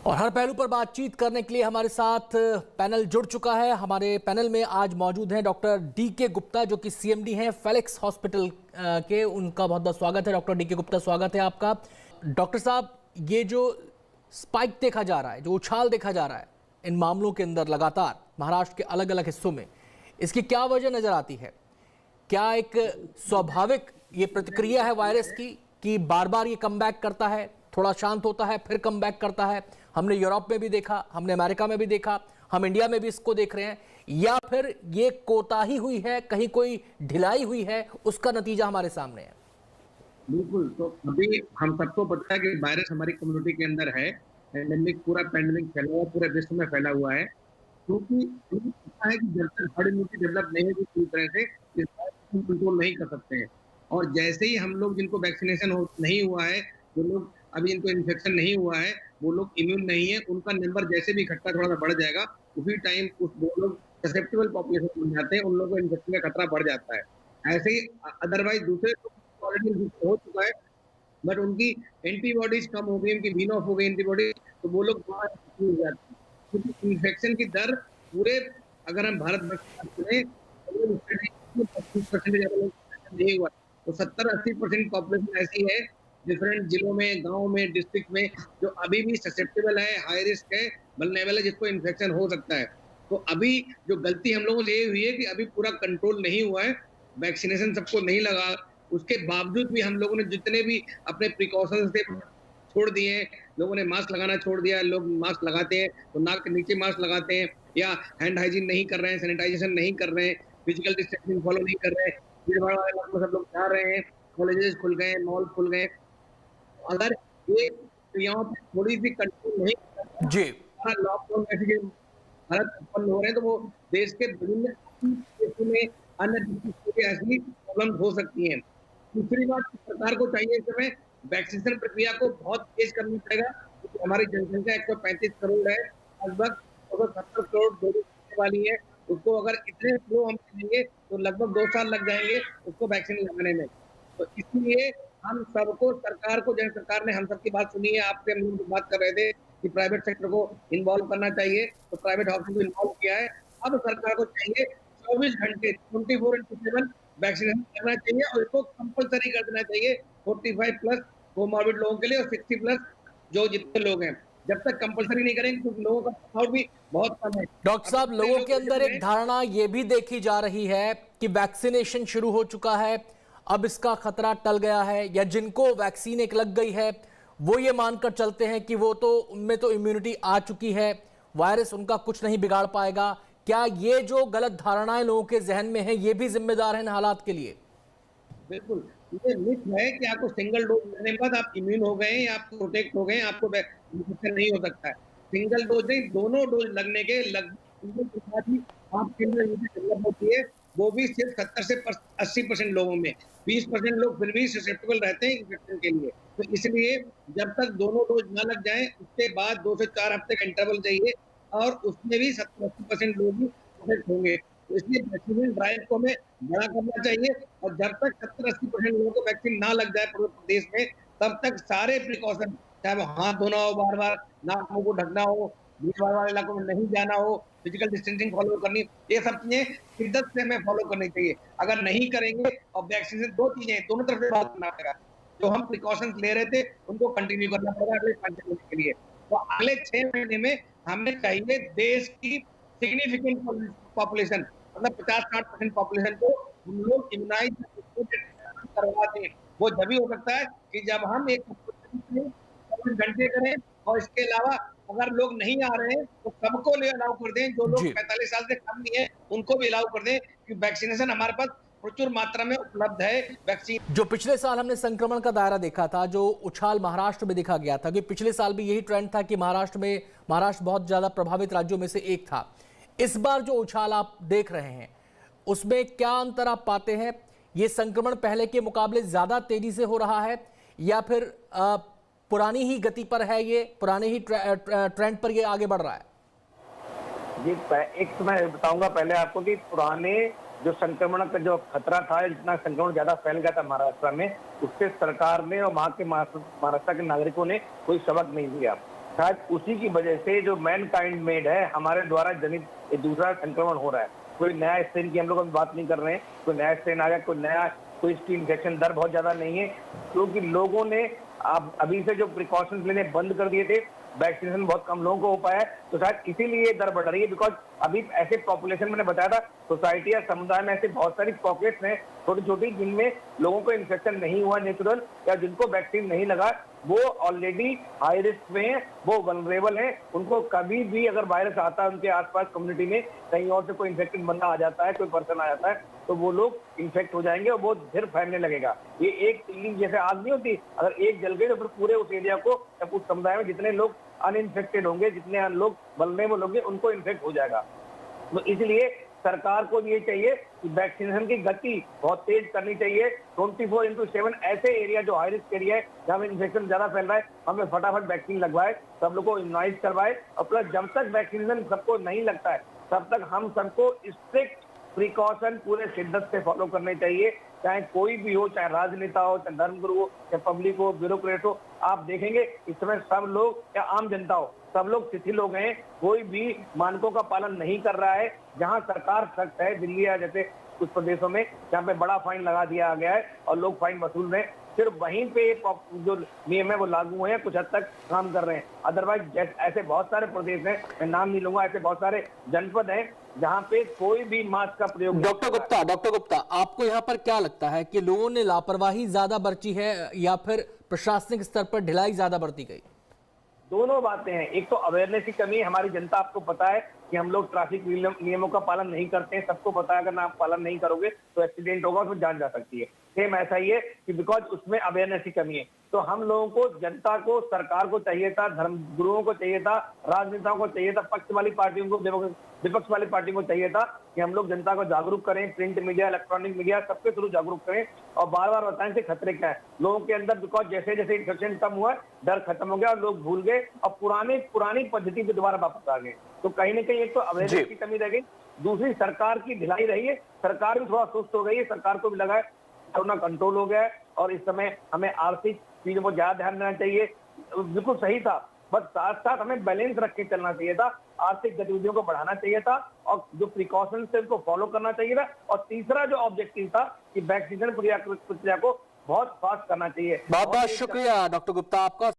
और हर पहलू पर बातचीत करने के लिए हमारे साथ पैनल जुड़ चुका है। हमारे पैनल में आज मौजूद हैं डॉक्टर डीके गुप्ता, जो कि सीएमडी हैं फेलिक्स हॉस्पिटल के। उनका बहुत बहुत स्वागत है। डॉक्टर डीके गुप्ता, स्वागत है आपका। डॉक्टर साहब, ये जो स्पाइक देखा जा रहा है, जो उछाल देखा जा रहा है इन मामलों के अंदर लगातार महाराष्ट्र के अलग अलग हिस्सों में, इसकी क्या वजह नजर आती है? क्या एक स्वाभाविक ये प्रतिक्रिया है वायरस की कि बार बार ये कमबैक करता है, थोड़ा शांत होता है फिर कमबैक करता है? हमने यूरोप में भी देखा, हमने अमेरिका में भी देखा, हम इंडिया में भी इसको देख रहे हैं। या फिर ये कोताही हुई है, कहीं कोई ढिलाई हुई है, उसका नतीजा हमारे सामने है? बिल्कुल। तो अभी हम सबको पता है कि वायरस हमारी कम्युनिटी के अंदर है। पैंडेमिक, पूरा पैंडेमिक फैला हुआ, पूरे विश्व में फैला हुआ है। क्योंकि हमें पता है कि जब तक हर्ड इम्यूनिटी डेवलप नहीं होगी पूरी तरह से, इस वायरस को कंट्रोल नहीं कर सकते हैं। और जैसे ही हम लोग जिनको वैक्सीनेशन नहीं हुआ है, जो लोग अभी इनको इन्फेक्शन नहीं हुआ है, वो लोग इम्यून नहीं है, उनका नंबर जैसे भी इकट्ठा थोड़ा सा बढ़ जाएगा, उसी टाइम वो लोग ससेप्टेबल पॉपुलेशन बन जाते हैं, उन लोगों को इन्फेक्शन का खतरा बढ़ जाता है। ऐसे ही अदरवाइज दूसरे ऑलरेडी हो चुका है, बट उनकी एंटीबॉडीज कम हो गई, उनकी वीन ऑफ हो गई एंटीबॉडी, तो वो लोग हो जाते हैं। क्योंकि इन्फेक्शन की दर पूरे, अगर हम भारत में बात करें, 25% नहीं हुआ, तो 70-80% पॉपुलेशन ऐसी है डिफरेंट जिलों में, गांव में, डिस्ट्रिक्ट में, जो अभी भी ससेप्टेबल है, हाई रिस्क है, वल्नरेबल है, जिसको इन्फेक्शन हो सकता है। तो अभी जो गलती हम लोगों से ये हुई है कि अभी पूरा कंट्रोल नहीं हुआ है, वैक्सीनेशन सबको नहीं लगा, उसके बावजूद भी हम लोगों ने जितने भी अपने प्रिकॉशंस थे छोड़ दिए हैं। लोगों ने मास्क लगाना छोड़ दिया। लोग मास्क लगाते हैं तो नाक के नीचे मास्क लगाते हैं, या हैंड हाइजीन नहीं कर रहे हैं, सैनिटाइजेशन नहीं कर रहे हैं, फिजिकल डिस्टेंसिंग फॉलो नहीं कर रहे हैं। भीड़ भाड़ वाले इलाकों में सब लोग जा रहे हैं, कॉलेजेस खुल गए, मॉल खुल गए। अगर ये क्रियाओं पे थोड़ी सी कंट्रोल नहीं करता, जी, लॉकडाउन जैसे भारत उत्पन्न हो रहे हैं, तो वो देश के विभिन्न देशों में अन्य डिस्ट्रिक्ट में ऐसी प्रॉब्लम हो सकती हैं। दूसरी बात, सरकार को चाहिए इस समय वैक्सीनेशन प्रक्रिया को बहुत तेज करना पड़ेगा, क्योंकि हमारी जनसंख्या 135 करोड़ है, लगभग 270 करोड़ डोज वाली है। उसको अगर इतने स्लो हम करेंगे तो लगभग 2 साल लग जाएंगे उसको वैक्सीन लगाने में। तो इसलिए हम सबको, सरकार को, जन सरकार ने हम सबकी बात सुनी है। आपसे हम लोग बात कर रहे थे कि प्राइवेट सेक्टर को इन्वॉल्व करना चाहिए, तो प्राइवेट हॉस्पिटल को इन्वॉल्व किया है। अब सरकार को चाहिए 24 घंटे 24/7 वैक्सीनेशन करना चाहिए, और इसको कंपल्सरी कर देना चाहिए 45 प्लस कोमॉर्बिड लोगों के लिए और 60 प्लस जो जितने लोग हैं। जब तक कंपल्सरी नहीं करेंगे तो लोगों का सपोर्ट भी बहुत कम है। डॉक्टर साहब, लोगों के अंदर एक धारणा ये भी देखी जा रही है कि वैक्सीनेशन शुरू हो चुका है, अब इसका खतरा टल गया है, या जिनको वैक्सीन एक लग गई है वो ये मानकर चलते हैं कि वो तो, उनमें तो इम्यूनिटी आ चुकी है, वायरस उनका कुछ नहीं बिगाड़ पाएगा। क्या ये जो गलत धारणाएं लोगों के जहन में है, ये भी जिम्मेदार है इन हालात के लिए? बिल्कुल, ये मिथ है कि आपको सिंगल डोज लेने के बाद आप इम्यून हो गए हैं, आप प्रोटेक्ट हो गए हैं, आपको इन्फेक्शन नहीं हो सकता है। सिंगल डोज नहीं, दोनों डोज लगने के लगभग बाद ही आपके अंदर इम्यूनिटी डेवलप होती है, वो भी सिर्फ 70 से 80% लोगों में। 20% लोग फिर भी ससेप्टेबल रहते हैं इन्फेक्शन के लिए। तो इसलिए जब तक दोनों डोज ना लग जाएँ, उसके बाद 2 से 4 हफ्ते का इंटरवल चाहिए, और उसमें भी 70-80% लोग ही प्रोटेक्ट होंगे। तो इसलिए वैक्सीनेशन ड्राइव को हमें बड़ा करना चाहिए, और जब तक 70-80% लोगों को वैक्सीन ना लग जाए पूरे प्रदेश में, तब तक सारे प्रिकॉशन, चाहे वो हाथ धोना हो बार-बार, नाक मुँह को ढकना हो, भीड़-भाड़ वाले इलाकों में नहीं जाना हो, फिजिकल डिस्टेंसिंग फॉलो करनी, ये सब चीज़ें शिद्दत से हमें फॉलो करनी चाहिए। अगर नहीं करेंगे, और वैक्सीनेशन 2 चीज़ें हैं, दोनों तरफ से बात करना पड़ेगा। जो हम प्रिकॉशंस ले रहे थे, उनको कंटिन्यू करना पड़ेगा अगले 5 महीने के लिए। तो अगले 6 महीने में हमें चाहिए देश की सिग्निफिकेंट पॉपुलेशन, मतलब 50-60% पॉपुलेशन को हम लोग इम्यूनाइज करवा दें। वो जब ही हो सकता है कि जब हम एक 24 घंटे करें, और इसके अलावा अगर लोग नहीं आ रहे हैं तो सबको ले अलाउ कर दें, जो लोग जी, 45 साल से कम नहीं है उनको भी अलाउ कर दें, कि वैक्सीनेशन हमारे पास प्रचुर मात्रा में उपलब्ध है। वैक्सीन जो पिछले साल हमने संक्रमण का दायरा देखा था, जो उछाल महाराष्ट्र में देखा गया था, कि पिछले साल भी यही ट्रेंड था कि महाराष्ट्र बहुत ज्यादा प्रभावित राज्यों में से एक था। इस बार जो उछाल आप देख रहे हैं, उसमें क्या अंतर आप पाते हैं? ये संक्रमण पहले के मुकाबले ज्यादा तेजी से हो रहा है, या फिर पुरानी ही गति पर है, ये पुराने ही ट्रेंड पर ये आगे बढ़ रहा है? जी, एक तो मैं बताऊंगा पहले आपको कि पुराने जो संक्रमण का जो खतरा था, जितना संक्रमण ज्यादा फैल गया था महाराष्ट्र में, उससे सरकार ने और वहाँ के महाराष्ट्र के नागरिकों ने कोई सबक नहीं लिया। शायद उसी की वजह से जो मैनकाइंड मेड है, हमारे द्वारा जनित ये दूसरा संक्रमण हो रहा है। कोई नया स्ट्रेन की हम लोग अभी बात नहीं कर रहे हैं, कोई नया स्ट्रेन आ गया, कोई इसकी इन्फेक्शन दर बहुत ज्यादा नहीं है, क्योंकि लोगों ने अभी से जो प्रिकॉशंस लेने बंद कर दिए थे, वैक्सीनेशन बहुत कम लोगों को हो पाया है, तो शायद इसीलिए ये दर बढ़ रही है। बिकॉज अभी ऐसे पॉपुलेशन, मैंने बताया था, सोसाइटी या समुदाय में ऐसे बहुत सारी पॉकेट्स हैं छोटी छोटी, जिनमें लोगों को इन्फेक्शन नहीं हुआ नेचुरल, या जिनको वैक्सीन नहीं लगा, वो ऑलरेडी हाई रिस्क में है, वो वल्नरेबल है। उनको कभी भी अगर वायरस आता है उनके आसपास कम्युनिटी में, कहीं और से कोई इन्फेक्टेड बंदा आ जाता है, कोई पर्सन आ जाता है, तो वो लोग इन्फेक्ट हो जाएंगे और वो फिर फैलने लगेगा। ये एक तीली जैसे आग नहीं होती, अगर एक जल गई तो फिर पूरे उस एरिया को या उस समुदाय में जितने लोग अनइन्फेक्टेड होंगे, जितने लोग वल्नरेबल होंगे, उनको इन्फेक्ट हो जाएगा। तो इसलिए सरकार को ये चाहिए कि वैक्सीनेशन की गति बहुत तेज करनी चाहिए। 24/7 ऐसे एरिया जो हाई रिस्क एरिया है, जहाँ में इन्फेक्शन ज्यादा फैल रहा है, हमें फटाफट वैक्सीन लगवाए, सब लोगों को इम्यूनाइज करवाए। और प्लस जब तक वैक्सीनेशन सबको नहीं लगता है, तब तक हम सबको स्ट्रिक्ट प्रिकॉशन पूरे शिद्दत से फॉलो करने चाहिए, चाहे कोई भी हो, चाहे राजनेता हो, चाहे धर्मगुरु हो, चाहे पब्लिक हो, ब्यूरोक्रेट हो। आप देखेंगे इस समय सब लोग, या आम जनता हो, सब लोग शिथिल हो गए हैं, कोई भी मानकों का पालन नहीं कर रहा है। जहां सरकार सख्त है, दिल्ली या जैसे कुछ प्रदेशों में, जहाँ पे बड़ा फाइन लगा दिया गया है और लोग फाइन वसूल रहे हैं, सिर्फ वहीं पे जो नियम है वो लागू हैं, कुछ हद तक काम कर रहे हैं। अदरवाइज ऐसे बहुत सारे प्रदेश हैं, मैं नाम नहीं लूंगा, ऐसे बहुत सारे जनपद हैं जहाँ पे कोई भी मास्क का प्रयोग। डॉक्टर गुप्ता, आपको यहाँ पर क्या लगता है कि लोगों ने लापरवाही ज्यादा बरती है या फिर प्रशासनिक स्तर पर ढिलाई ज्यादा बरती गई? दोनों बातें हैं। एक तो अवेयरनेस की कमी है, हमारी जनता, आपको पता है कि हम लोग ट्रैफिक नियमों का पालन नहीं करते हैं, सबको पता है, अगर ना आप पालन नहीं करोगे तो एक्सीडेंट होगा, उसमें जान जा सकती है। सेम ऐसा ही है कि बिकॉज उसमें अवेयरनेस की कमी है। तो हम लोगों को, जनता को, सरकार को चाहिए था, धर्म गुरुओं को चाहिए था, राजनेताओं को चाहिए था, पक्ष वाली पार्टियों को, विपक्ष वाली पार्टी को चाहिए था कि हम लोग जनता को जागरूक करें, प्रिंट मीडिया, इलेक्ट्रॉनिक मीडिया, सबके थ्रू जागरूक करें और बार बार बताएं कि खतरे क्या है लोगों के अंदर। बिकॉज जैसे जैसे इन्फेक्शन कम हुआ, डर खत्म हो गया और लोग भूल गए और पुरानी पद्धति पे दोबारा वापस आ गए। तो कहीं ना कहीं एक तो अवेयरनेस की कमी रह गई, दूसरी सरकार की ढिलाई रही है, सरकार भी थोड़ा सुस्त हो गई है, सरकार को भी लगा है कोरोना कंट्रोल हो गया है और इस समय हमें आर्थिक चीजों को ज्यादा ध्यान देना चाहिए। बिल्कुल सही था, बट साथ साथ हमें बैलेंस रख के चलना चाहिए था, आर्थिक गतिविधियों को बढ़ाना चाहिए था और जो प्रिकॉशन थे उनको फॉलो करना चाहिए था। और तीसरा जो ऑब्जेक्टिव था कि वैक्सीनेशन प्रक्रिया को बहुत फास्ट करना चाहिए। बहुत बहुत शुक्रिया डॉक्टर गुप्ता आपका।